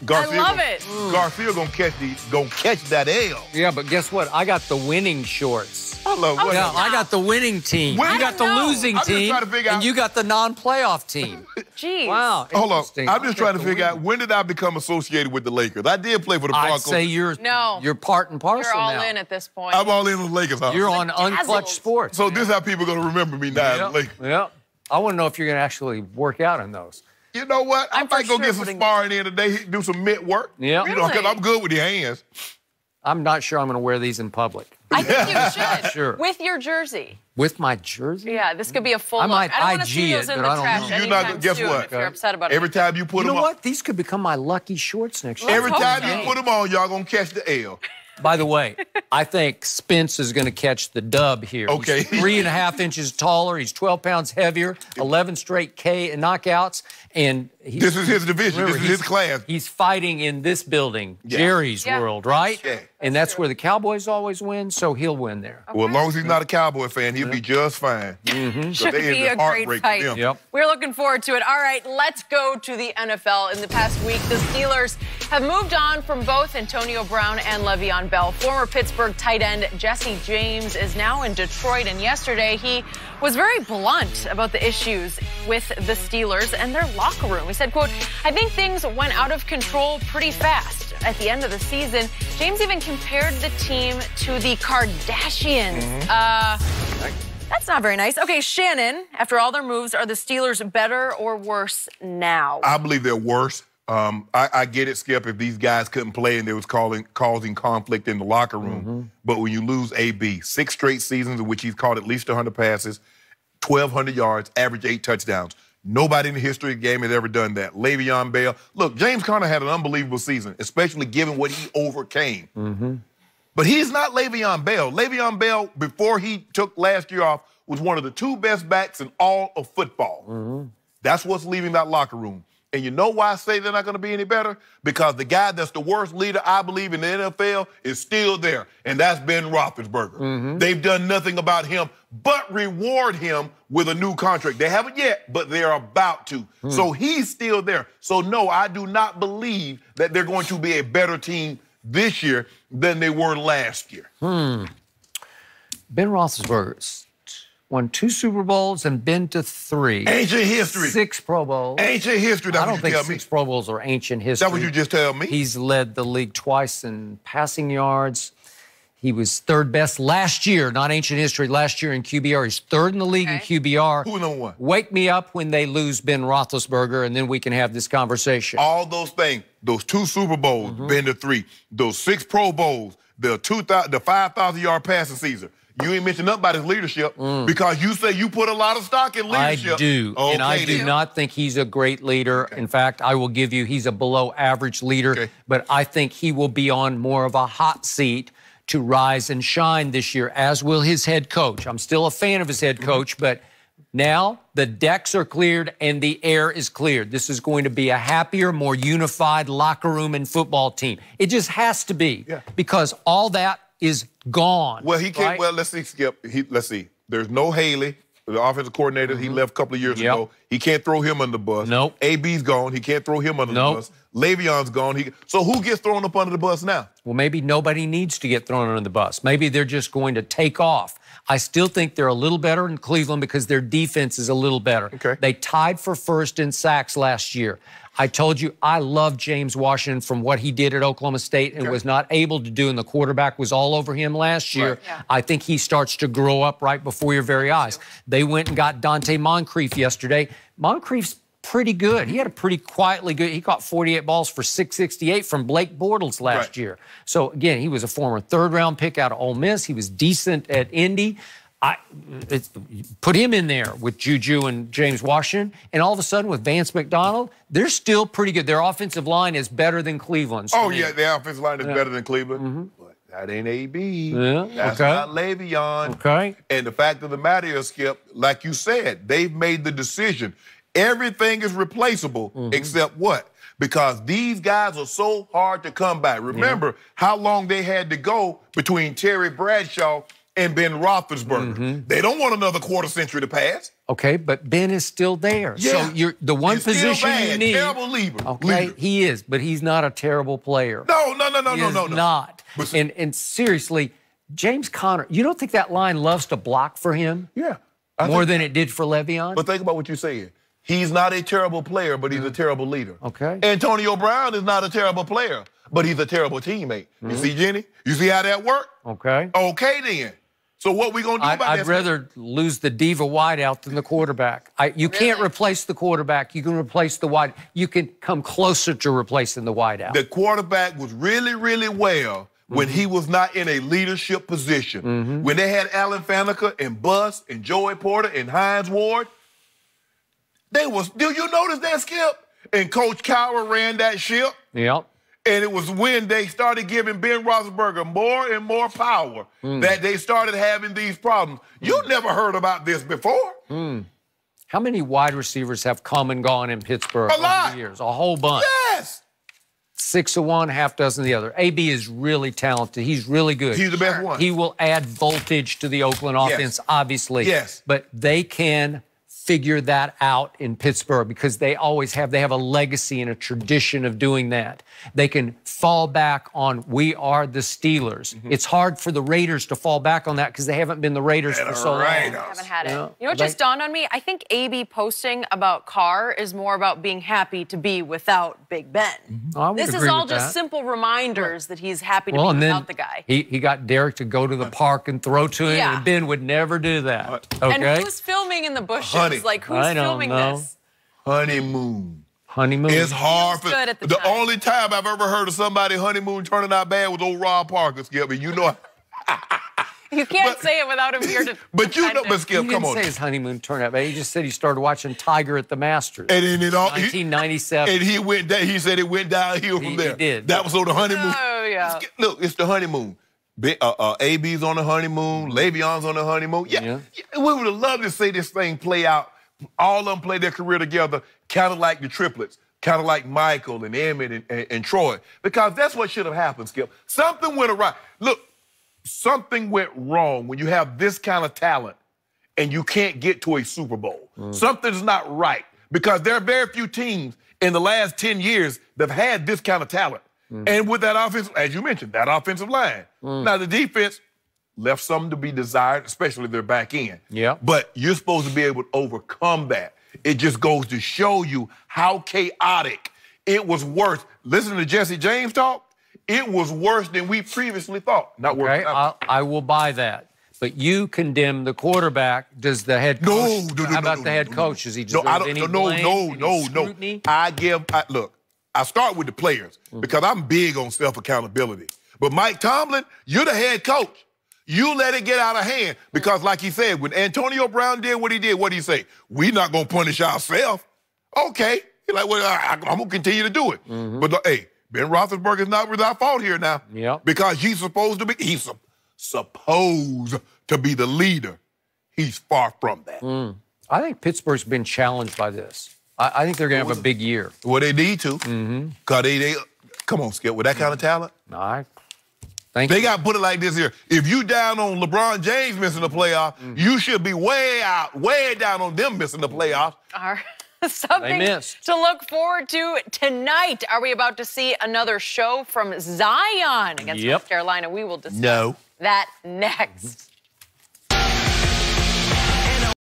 Garfield I love it. Garfield gonna catch that L. Yeah, but guess what? I got the winning shorts. I love what? Yeah, I got the winning team. Wait, You got the losing I'm just team, trying to figure out- and you got the non-playoff team. Jeez. Wow. Hold on. interesting. I'm just trying to figure out, when did I become associated with the Lakers? I did play for the Broncos. I'd say you're part and parcel You're all now. in at this point. I'm all in on the Lakers, huh? You're on Unclutched Sports. So this is how people are going to remember me now. Like, Yeah. I want to know if you're going to actually work out in those. you know what? I might go get some sparring in today, do some mitt work. Yeah. You know, because I'm good with your hands. I'm not sure I'm going to wear these in public. I think you should. Sure. With your jersey. With my jersey? Yeah, this could be a full I look. might I don't want to IG see those it, in but the I don't trash know. You're not- anytime guess soon what? if you're upset about it. Every time you put You them know on, what? These could become my lucky shorts next year. every hope time so. you put them on, y'all going to catch the L. By the way, I think Spence is going to catch the dub here. Okay. He's 3.5 inches taller. He's 12 pounds heavier, 11 straight K knockouts. And This is his division. remember, This is his class. He's fighting in this building, Yeah. Jerry's Yeah. world, right? Yeah. And that's where the Cowboys always win, so he'll win there. Well, as long as he's not a Cowboy fan, he'll be just fine. Should be a great fight. Yep. We're looking forward to it. All right, let's go to the NFL. In the past week, the Steelers have moved on from both Antonio Brown and Le'Veon Bell. Former Pittsburgh tight end Jesse James is now in Detroit, and yesterday he was very blunt about the issues with the Steelers and their locker room. He said, quote, "I think things went out of control pretty fast at the end of the season." James even compared the team to the Kardashians. That's not very nice. Okay, Shannon, after all their moves, are the Steelers better or worse now? I believe they're worse. I get it, Skip, if these guys couldn't play and they was causing conflict in the locker room. But when you lose AB, 6 straight seasons in which he's caught at least 100 passes, 1,200 yards, average 8 touchdowns. Nobody in the history of the game has ever done that. Le'Veon Bell. Look, James Conner had an unbelievable season, especially given what he overcame. But he's not Le'Veon Bell. Le'Veon Bell, before he took last year off, was one of the 2 best backs in all of football. That's what's leaving that locker room. And you know why I say they're not going to be any better? Because the guy that's the worst leader, I believe, in the NFL is still there, and that's Ben Roethlisberger. They've done nothing about him but reward him with a new contract. They haven't yet, but they're about to. So he's still there. So, no, I do not believe that they're going to be a better team this year than they were last year. Ben Roethlisberger won 2 Super Bowls and been to 3. Ancient history. 6 Pro Bowls. Ancient history. That's I don't what you think tell 6 me. Pro Bowls are ancient history. That's what you just tell me. He's led the league twice in passing yards. He was 3rd best last year, not ancient history, last year in QBR. He's 3rd in the league in QBR. Who's number 1? Wake me up when they lose Ben Roethlisberger, and then we can have this conversation. All those things, those 2 Super Bowls, been to 3, those 6 Pro Bowls, the 5,000-yard passing season. You ain't mentioned nothing about his leadership because you say you put a lot of stock in leadership. I do, and I do not think he's a great leader. In fact, I will give you he's a below-average leader, but I think he will be on more of a hot seat to rise and shine this year, as will his head coach. I'm still a fan of his head coach, but now the decks are cleared and the air is cleared. This is going to be a happier, more unified locker room and football team. It just has to be because all that is gone. Well, he can't. Right? Well, let's see, Skip. Let's see. There's no Haley, the offensive coordinator. He left a couple of years ago. He can't throw him under the bus. Nope. AB's gone. He can't throw him under the bus. Le'Veon's gone. So who gets thrown up under the bus now? Well, maybe nobody needs to get thrown under the bus. Maybe they're just going to take off. I still think they're a little better in Cleveland because their defense is a little better. Okay. They tied for 1st in sacks last year. I told you I love James Washington from what he did at Oklahoma State and was not able to do, and the quarterback was all over him last year. I think he starts to grow up right before your very eyes. They went and got Dante Moncrief yesterday. Moncrief's pretty good. He had a pretty quietly good, he caught 48 balls for 668 from Blake Bortles last year. So, again, he was a former 3rd-round pick out of Ole Miss. He was decent at Indy. Put him in there with Juju and James Washington, and all of a sudden with Vance McDonald, they're still pretty good. Their offensive line is better than Cleveland's. Oh, yeah, their offensive line is better than Cleveland. But that ain't AB. That's not Le'Veon. Okay. And the fact of the matter is, Skip, like you said, they've made the decision. Everything is replaceable except what? Because these guys are so hard to come by. Remember how long they had to go between Terry Bradshaw and Ben Roethlisberger. They don't want another quarter century to pass. Okay, but Ben is still there. Yeah. So you're the one position you need. Terrible leader. Okay, he is, but he's not a terrible player. No. Not. And seriously, James Conner, you don't think that line loves to block for him? Yeah. More than it did for Le'Veon? But think about what you're saying. He's not a terrible player, but he's a terrible leader. Okay. Antonio Brown is not a terrible player, but he's a terrible teammate. You see, Jenny? You see how that worked? Okay. Okay, then. So what we going to do about that? I'd rather lose the diva wideout than the quarterback. You can't replace the quarterback. You can replace the wide. You can come closer to replacing the wideout. The quarterback was really, really well when he was not in a leadership position. When they had Alan Faneca and Buss and Joey Porter and Hines Ward, do you notice that, Skip? And Coach Cowher ran that ship. Yep. And it was when they started giving Ben Roethlisberger more and more power that they started having these problems. You never heard about this before. How many wide receivers have come and gone in Pittsburgh A lot. over the years? A whole bunch. Yes. 6 of one, half dozen of the other. AB is really talented. He's really good. He's the best one. He will add voltage to the Oakland offense, obviously. Yes. But they can figure that out in Pittsburgh because they always have. They have a legacy and a tradition of doing that. They can fall back on, we are the Steelers. It's hard for the Raiders to fall back on that because they haven't been the Raiders for so long. Haven't had it. You know what just dawned on me? I think AB posting about Carr is more about being happy to be without Big Ben. This is all just simple reminders that he's happy to be without the guy. He got Derek to go to the park and throw to him, and Ben would never do that. Okay? And who's filming in the bushes? Like, who's filming this? Honeymoon. Honeymoon. It's hard for the only time I've ever heard of somebody honeymoon turning out bad was old Rob Parker, Skip. And you know, you can't say it without him here to. But you know, but Skip, he come on. He didn't say his honeymoon turned out bad. He just said he started watching Tiger at the Masters. And then 1997. And he went down. He said it went downhill from there. He did. That was on the honeymoon. Oh yeah. Look, it's the honeymoon. AB's on the honeymoon. Le'Veon's on the honeymoon. Yeah. We would have loved to see this thing play out. All of them play their career together, kind of like the triplets, kind of like Michael and Emmett and Troy, because that's what should have happened, Skip. Something went awry. Look, something went wrong when you have this kind of talent and you can't get to a Super Bowl. Something's not right because there are very few teams in the last 10 years that have had this kind of talent. And with that offense, as you mentioned, that offensive line. Now, the defense left something to be desired, especially if they're back in. Yeah. But you're supposed to be able to overcome that. It just goes to show you how chaotic it was worse. Listen to Jesse James talk. It was worse than we previously thought. Not worse. I will buy that. But you condemn the quarterback. Does the head coach? How about the head coach? Does he deserve any blame? Any scrutiny? Look, I start with the players because I'm big on self-accountability. But Mike Tomlin, you're the head coach. You let it get out of hand because, like he said, when Antonio Brown did what he did, what did he say? We're not going to punish ourselves. Okay. He's like, well, I'm going to continue to do it. But, hey, Ben Roethlisberger is not without fault here now. Because he's supposed to be the leader. He's far from that. I think Pittsburgh's been challenged by this. I think they're going to have a big year. Well, they need to. Because they come on, Skip, with that kind of talent. They got to put it like this here. If you down on LeBron James missing the playoff, you should be way down on them missing the playoffs. Something to look forward to tonight. Are we about to see another show from Zion against North Carolina? We will discuss that next.